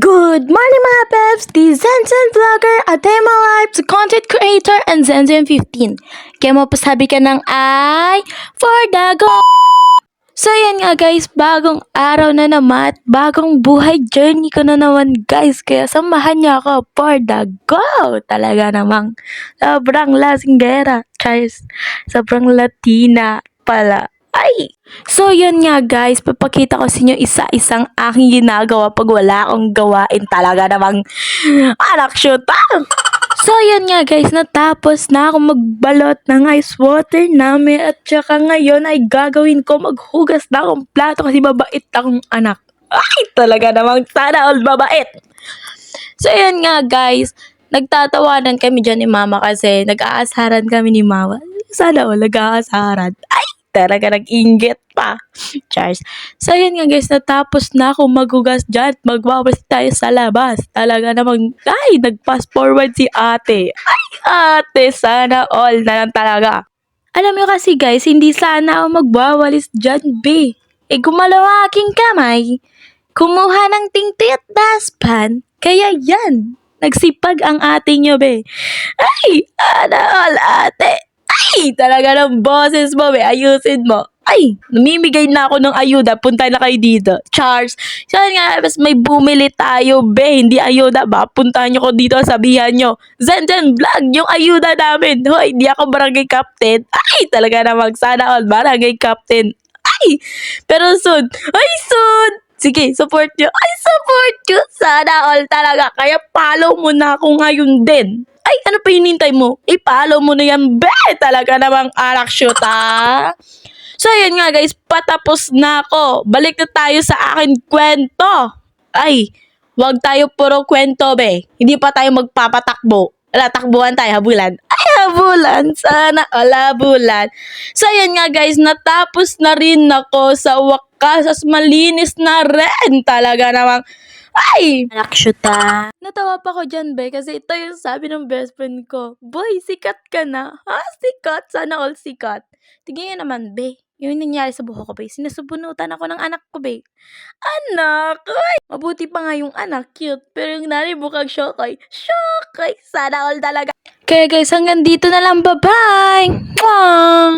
Good morning mga peps! Di Zenzen Vlogger at mga live content creator and Zenzen 15. Kaya mapasabi ka ng ay for the go! So yan nga guys, bagong araw na naman at bagong buhay journey ko na naman guys. Kaya samahan niyo ako for the go! Talaga namang sobrang lasinggera. Cheers! Sobrang Latina pala. Ay! So yun nga guys, papakita ko sa inyo isa-isang aking ginagawa pag wala akong gawain. Talaga namang anak shoot. So yun nga guys, natapos na ako magbalot ng ice water namin at saka ngayon ay gagawin ko maghugas na akong plato kasi mabait akong anak. Ay, talaga namang sana all mabait. So yun nga guys, nagtatawanan kami dyan ni mama kasi nag-aasaran kami ni mama. Sana all nag-aasaran. Ay, talaga nag-inggit pa. Charles. So yun nga guys, natapos na ako maghugas dyan at magwawas tayo sa labas. Talaga namang, ay, nag-fast forward si ate. Ay, ate, sana all na lang talaga. Alam mo kasi guys, hindi sana ako magwawalis dyan, be. Gumalaw ang aking kamay. Kumuha ng tingti at daspan. Kaya yan, nagsipag ang ate nyo, be. Ay, sana all ate. Ay, talaga ng boses mo, be. Ayusin mo. Ay, namimigay na ako ng ayuda. Punta na kayo dito. Charles. So nga, mas may bumili tayo, be. Hindi ayuda ba? Puntahan nyo ko dito, sabihan nyo. Zenzen Vlog, yung ayuda namin. Hoy, hindi ako barangay captain. Ay, talaga namang sana all barangay captain. Ay, pero soon. Ay, soon. Sige, support nyo. Ay, support nyo. Sana all talaga. Kaya follow mo na ako ngayon din. Ay, ano pa hinintay mo? I-follow mo na yan, be. Talaga namang anak shoot, ha? So, yun nga guys, patapos na ako. Balik na tayo sa akin kwento. Ay, wag tayo puro kwento, be. Hindi pa tayo magpapatakbo. Wala, takbuhan tayo, habulan. Ay, habulan. Sana, habulan. So, yun nga guys, natapos na rin ako sa wakas. As malinis na rin. Talaga namang, ay! Nakshuta. Natawa pa ko dyan, be, kasi ito yung sabi ng best friend ko. Boy, sikat ka na. Ha? Sikat? Sana all sikat. Tingnan naman, be. Yung nangyari sa buho ko, be. Sinasubunutan ako ng anak ko, be. Anak! Ay! Mabuti pa nga yung anak, cute. Pero yung nanay mukhang syokay. Syokay! Sana all talaga. Kaya guys, hanggang dito na lang. Bye-bye! Mwah!